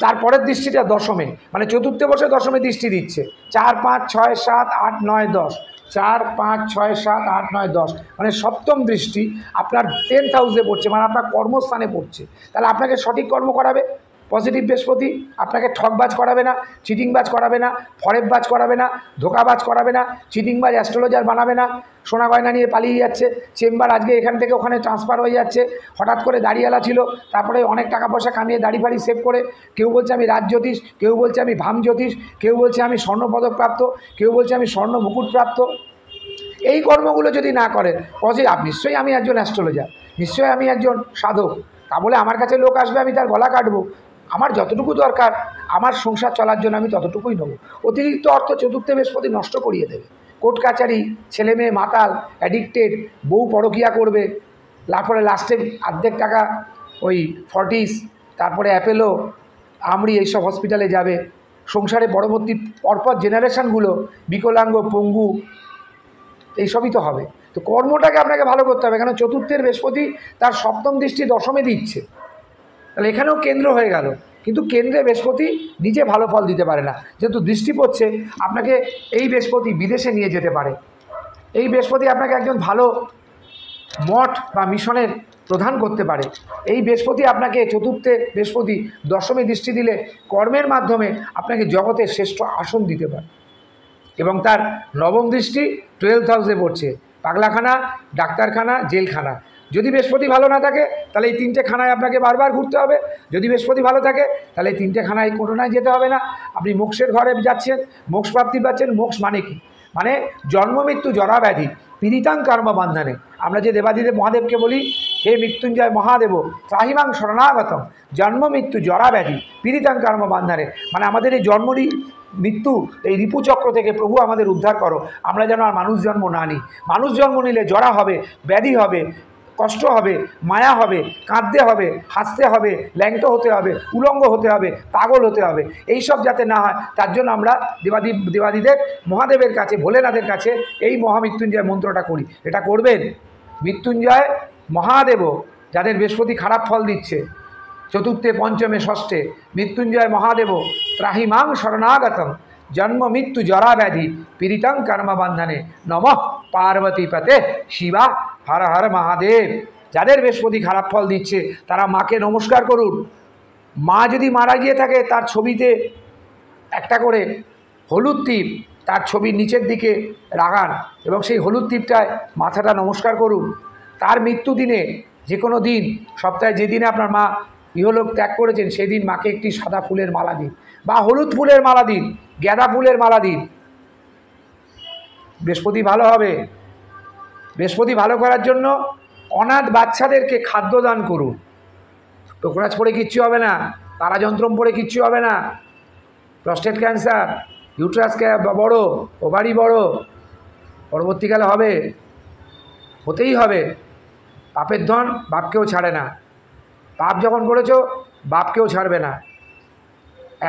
[SPEAKER 1] তারপরের দৃষ্টিটা দশমে, মানে চতুর্থে বসে দশমে দৃষ্টি দিচ্ছে। 4, 5, 6, 7, 8, 9, 10, 4, 5, 6, 7, 8, 9, 10 মানে সপ্তম দৃষ্টি আপনার 10th হাউসে পড়ছে, মানে আপনার কর্মস্থানে পড়ছে। তাহলে আপনাকে সঠিক কর্ম করাবে পজিটিভ বৃহস্পতি, আপনাকে ঠকবাজ করাবে না, চিটিংবাজ করাবে না, ফরেববাজ করাবে না, ধোকাবাজ করাবে না, চিটিংবাজ অ্যাস্ট্রোলজার বানাবে না, সোনা গয়না নিয়ে পালিয়ে যাচ্ছে, চেম্বার আজকে এখান থেকে ওখানে ট্রান্সফার হয়ে যাচ্ছে, হঠাৎ করে দাড়িওয়ালা ছিল, তারপরে অনেক টাকা পয়সা কামিয়ে দাড়ি ফাড়ি সেভ করে, কেউ বলছে আমি রাজ জ্যোতিষ, কেউ বলছে আমি ভাম জ্যোতিষ, কেউ বলছে আমি স্বর্ণপদক প্রাপ্ত, কেউ বলছে আমি স্বর্ণ মুকুট প্রাপ্ত। এই কর্মগুলো যদি না করেন নিশ্চয়ই আমি একজন অ্যাস্ট্রোলজার, নিশ্চয়ই আমি একজন সাধক, তা বলে আমার কাছে লোক আসবে আমি তার গলা কাটবো? আমার যতটুকু দরকার আমার সংসার চলার জন্য আমি ততটুকুই নেব। অতিরিক্ত অর্থ চতুর্থে বৃহস্পতি নষ্ট করিয়ে দেবে। কোর্ট কাচারি, ছেলে মেয়ে মাতাল, অ্যাডিক্টেড, বউ পরকিয়া করবে, তারপরে লাস্টে অর্ধেক টাকা ওই ফর্টিস, তারপরে অ্যাপেলো, আমরি এইসব হসপিটালে যাবে। সংসারে পরবর্তী পরপর জেনারেশানগুলো বিকলাঙ্গ, পঙ্গু, এইসবই তো হবে। তো কর্মটাকে আপনাকে ভালো করতে হবে, কেন চতুর্থের বৃহস্পতি তার সপ্তম দৃষ্টি দশমে দিচ্ছে। তাহলে এখানেও কেন্দ্র হয়ে গেল, কিন্তু কেন্দ্রে বৃহস্পতি নিজে ভালো ফল দিতে পারে না। যেহেতু দৃষ্টি পড়ছে, আপনাকে এই বৃহস্পতি বিদেশে নিয়ে যেতে পারে। এই বৃহস্পতি আপনাকে একজন ভালো মঠ বা মিশনের প্রধান করতে পারে। এই বৃহস্পতি আপনাকে চতুর্থে বৃহস্পতি দশমে দৃষ্টি দিলে কর্মের মাধ্যমে আপনাকে জগতের শ্রেষ্ঠ আসন দিতে পারে। এবং তার নবম দৃষ্টি 12th হাউসে পড়ছে, পাগলাখানা, ডাক্তারখানা, জেলখানা। যদি বৃহস্পতি ভালো না থাকে তাহলে এই তিনটে খানায় আপনাকে বারবার ঘুরতে হবে। যদি বৃহস্পতি ভালো থাকে তাহলে এই তিনটে খানায় কোনোটায় যেতে হবে না। আপনি মোক্ষের ঘরে যাচ্ছেন, মোক্ষ প্রাপ্তি পাচ্ছেন। মোক্ষ মানে কি? মানে জন্ম মৃত্যু জরা ব্যাধি পীড়িতাং কর্ম বন্ধনে। আমরা যে দেবাদিদেব মহাদেবকে বলি, হে মৃত্যুঞ্জয় মহাদেব ত্রাহিমাং শরণাগতম, জন্ম মৃত্যু জরা ব্যাধি পীড়িতাং কর্ম বন্ধনে, মানে আমাদের এই মৃত্যু এই রিপুচক্র থেকে প্রভু আমাদের উদ্ধার করো। আমরা যেন আর মানুষ জন্ম না নিই। মানুষ জন্ম নিলে জরা হবে, ব্যাধি হবে, কষ্ট হবে, মায়া হবে, কাঁদতে হবে, হাসতে হবে, ল্যাংটো হতে হবে, উলঙ্গ হতে হবে, পাগল হতে হবে। এই সব যাতে না হয় তার জন্য আমরা দেবাদিদেব মহাদেবের কাছে, ভোলেনাথের কাছে এই মহামৃত্যুঞ্জয় মন্ত্রটা করি। এটা করবেন। মৃত্যুঞ্জয় মহাদেব, যাদের বৃহস্পতি খারাপ ফল দিচ্ছে চতুর্থে, পঞ্চমে, ষষ্ঠে, মৃত্যুঞ্জয় মহাদেব ত্রাহিমাং শরণাগতম, জন্ম মৃত্যু জরা ব্যাধি পীড়িতং কর্মবন্ধনে নমঃ পার্বতীপতে শিবা হর হর মহাদেব। যাদের বৃহস্পতি খারাপ ফল দিচ্ছে তারা মাকে নমস্কার করুন। মা যদি মারা গিয়ে থাকে তার ছবিতে একটা করে হলুদ টিপ তার ছবির নিচের দিকে লাগান এবং সেই হলুদ টিপটায় মাথাটা নমস্কার করুন। তার মৃত্যু দিনে, যে কোনো দিন, সপ্তাহে যেদিনে আপনার মা ইহলোক ত্যাগ করেছেন সেই দিন মাকে একটি সাদা ফুলের মালা দিন বা হলুদ ফুলের মালা দিন, গাঁদা ফুলের মালা দিন। বৃহস্পতি ভালো হবে। বৃহস্পতি ভালো করার জন্য অনাথ বাচ্চাদেরকে খাদ্য দান করুন। টোকরাজ পড়ে কিচ্ছু হবে না, তারাযন্ত্রম পড়ে কিচ্ছু হবে না। প্রস্টেট ক্যান্সার, ইউট্রাস বড়, ওভারি বড়, পরবর্তীকালে হবে, হতেই হবে। পাপের ধন বাপকেও ছাড়ে না। পাপ যখন করেছো বাপকেও ছাড়বে না।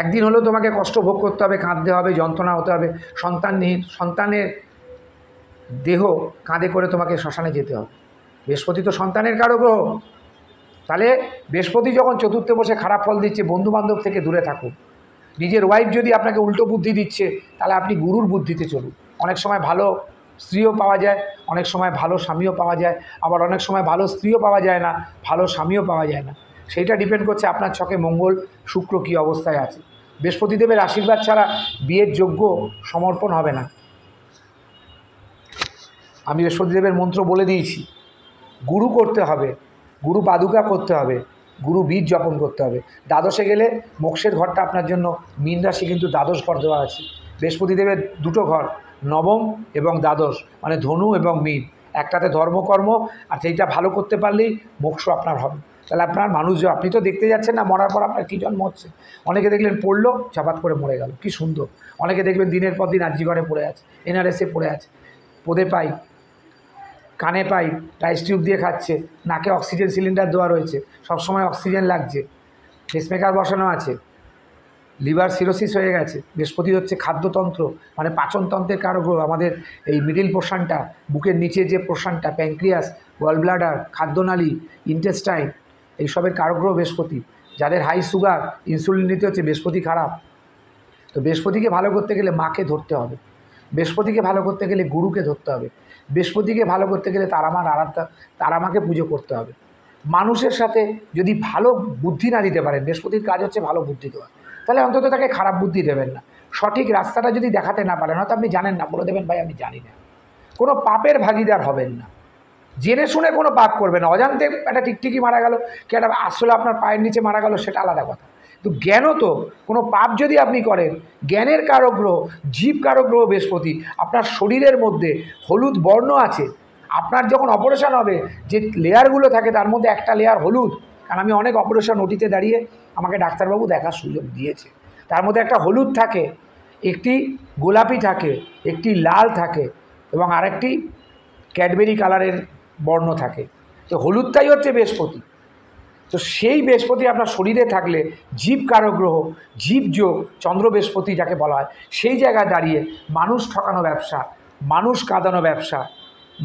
[SPEAKER 1] একদিন হলেও তোমাকে কষ্ট ভোগ করতে হবে, কাঁদতে হবে, যন্ত্রণা হতে হবে। সন্তানের দেহ কাঁধে করে তোমাকে শ্মশানে যেতে হবে। বৃহস্পতি তো সন্তানের কারক গ্রহ। তাহলে বৃহস্পতি যখন চতুর্থে বসে খারাপ ফল দিচ্ছে, বন্ধুবান্ধব থেকে দূরে থাকুন। নিজের ওয়াইফ যদি আপনাকে উল্টো বুদ্ধি দিচ্ছে, তাহলে আপনি গুরুর বুদ্ধিতে চলুন। অনেক সময় ভালো স্ত্রীও পাওয়া যায়, অনেক সময় ভালো স্বামীও পাওয়া যায়, আবার অনেক সময় ভালো স্ত্রীও পাওয়া যায় না, ভালো স্বামীও পাওয়া যায় না। সেইটা ডিপেন্ড করছে আপনার ছকে মঙ্গল শুক্র কী অবস্থায় আছে। বৃহস্পতিদেবের আশীর্বাদ ছাড়া বিয়ের যোগ্য সমর্পণ হবে না। আমি বৃহস্পতিদেবের মন্ত্র বলে দিয়েছি। গুরু করতে হবে, গুরু পাদুকা করতে হবে, গুরু বীজ জপন করতে হবে। দ্বাদশে গেলে মোক্ষের ঘরটা আপনার জন্য মীন রাশি কিন্তু দ্বাদশ ঘর দেওয়া আছে। বৃহস্পতিদেবের দুটো ঘর, নবম এবং দ্বাদশ, মানে ধনু এবং মীন। একটাতে ধর্মকর্ম, আর সেইটা ভালো করতে পারলেই মোক্ষ আপনার হবে। তাহলে আপনার মানুষ, আপনি তো দেখতে যাচ্ছেন না মরার পর আপনার কী জন্ম হচ্ছে। অনেকে দেখলেন পড়লো, চাপাত করে মরে গেল, কি সুন্দর। অনেকে দেখবেন দিনের পর দিন আর্জিগড়ে পড়ে আছে, এনআরএসে পড়ে আছে, পদে পাই, কানে পাই, রাইস টিউব দিয়ে খাচ্ছে, নাকে অক্সিজেন সিলিন্ডার দেওয়া রয়েছে, সবসময় অক্সিজেন লাগছে, পেসমেকার বসানো আছে, লিভার সিরোসিস হয়ে গেছে। বৃহস্পতি হচ্ছে খাদ্যতন্ত্র, মানে পাচনতন্ত্রের কারক গ্রহ। আমাদের এই মিডিল পোর্শনটা, বুকের নিচে যে পোর্শনটা, প্যাঙ্ক্রিয়াস, গলব্লাডার, খাদ্যনালী, ইন্টেস্টাইন, এইসবের কারক গ্রহ বৃহস্পতি। যাদের হাই সুগার, ইনসুলিন নিতে হচ্ছে, বৃহস্পতি খারাপ। তো বৃহস্পতিকে ভালো করতে গেলে মাকে ধরতে হবে, বৃহস্পতিকে ভালো করতে গেলে গুরুকে ধরতে হবে, বৃহস্পতিকে ভালো করতে গেলে তারামার আরাধনা, তারামাকে পুজো করতে হবে। মানুষের সাথে যদি ভালো বুদ্ধি না দিতে পারেন, বৃহস্পতির কাজ হচ্ছে ভালো বুদ্ধি দেওয়া, তাহলে অন্তত তাকে খারাপ বুদ্ধি দেবেন না। সঠিক রাস্তাটা যদি দেখাতে না পারেন, হয়তো আপনি জানেন না, বলে দেবেন ভাই আমি জানি না। কোনো পাপের ভাগিদার হবেন না, জেনে শুনে কোনো পাপ করবেন না। অজান্তে একটা টিকটিকি মারা গেল, কি একটা আসলে আপনার পায়ের নিচে মারা গেল, সেটা আলাদা কথা। তো জ্ঞানও তো, কোনো পাপ যদি আপনি করেন, জ্ঞানের কারক গ্রহ, জীব কারক গ্রহ বৃহস্পতি। আপনার শরীরের মধ্যে হলুদ বর্ণ আছে। আপনার যখন অপারেশন হবে, যে লেয়ারগুলো থাকে তার মধ্যে একটা লেয়ার হলুদ। কারণ আমি অনেক অপারেশন ওটিতে দাঁড়িয়ে আমাকে ডাক্তারবাবু দেখার সুযোগ দিয়েছে। তার মধ্যে একটা হলুদ থাকে, একটি গোলাপি থাকে, একটি লাল থাকে, এবং আরেকটি ক্যাডবেরি কালারের বর্ণ থাকে। তো হলুদটাই হচ্ছে বৃহস্পতি। তো সেই বৃহস্পতি আপনার শরীরে থাকলে জীব কারক গ্রহ, জীব যোগ, চন্দ্র বৃহস্পতি যাকে বলা হয়, সেই জায়গায় দাঁড়িয়ে মানুষ ঠকানো ব্যবসা, মানুষ কাঁদানো ব্যবসা,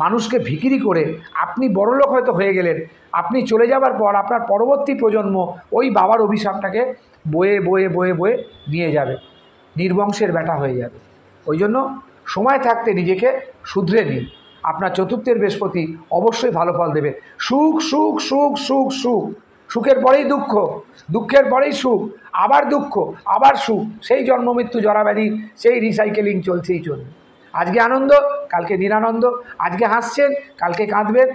[SPEAKER 1] মানুষকে ভিখিরি করে আপনি বড়লোক হয়তো হয়ে গেলেন, আপনি চলে যাবার পর আপনার পরবর্তী প্রজন্ম ওই বাবার অভিশাপটাকে বয়ে বয়ে বয়ে বয়ে নিয়ে যাবে, নির্বংশের ব্যাটা হয়ে যাবে। ওই জন্য সময় থাকতে নিজেকে শুধরে নিন। আপনার চতুর্থের বৃহস্পতি অবশ্যই ভালো ফল দেবে। সুখ সুখ সুখ সুখ সুখ, সুখের পরেই দুঃখ, দুঃখের পরেই সুখ, আবার দুঃখ, আবার সুখ, সেই জন্ম মৃত্যু জরাব্যাধি, সেই রিসাইকেলিং চলছেই চলবে। আজকে আনন্দ, কালকে নিরানন্দ, আজকে হাসছেন, কালকে কাঁদবেন।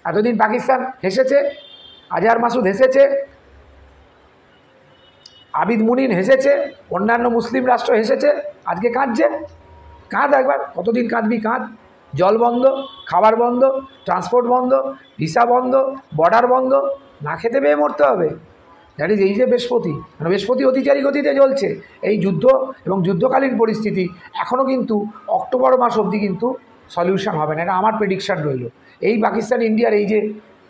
[SPEAKER 1] এতদিন পাকিস্তান হেসেছে, আজহার মাসুদ হেসেছে, আবিদ মুনিন হেসেছে, অন্যান্য মুসলিম রাষ্ট্র হেসেছে, আজকে কাঁদছে। কাঁদ একবার, কতদিন কাঁদবি কাঁদ। জল বন্ধ, খাবার বন্ধ, ট্রান্সপোর্ট বন্ধ, ভিসা বন্ধ, বর্ডার বন্ধ, না খেতে পেয়ে মরতে হবে। দ্যাট ইজ এই যে বৃহস্পতি, মানে বৃহস্পতি অতিচারী গতিতে চলছে। এই যুদ্ধ এবং যুদ্ধকালীন পরিস্থিতি এখনও কিন্তু অক্টোবর মাস অবধি কিন্তু সলিউশন হবে না, এটা আমার প্রেডিকশান রইল। এই পাকিস্তান ইন্ডিয়ার এই যে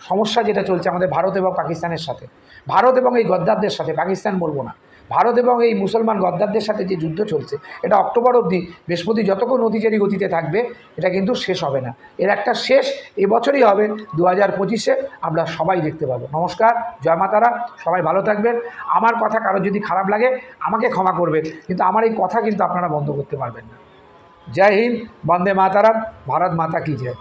[SPEAKER 1] সমস্যা যেটা চলছে আমাদের ভারত এবং পাকিস্তানের সাথে, ভারত এবং এই গদ্দারদের সাথে, পাকিস্তান বলবো না, ভারত এবং এই মুসলমান গদ্দারদের সাথে যে যুদ্ধ চলছে, এটা অক্টোবর অবধি বৃহস্পতি যতক্ষণ অতিচারী গতিতে থাকবে, এটা কিন্তু শেষ হবে না। এর একটা শেষ এবছরই হবে, 2025-এ আমরা সবাই দেখতে পাবো। নমস্কার, জয় মাতারা, সবাই ভালো থাকবেন। আমার কথা কারো যদি খারাপ লাগে আমাকে ক্ষমা করবেন, কিন্তু আমার এই কথা কিন্তু আপনারা বন্ধ করতে পারবেন না। জয় হিন্দ, বন্দে মাতারাম, ভারত মাতা কি জয়।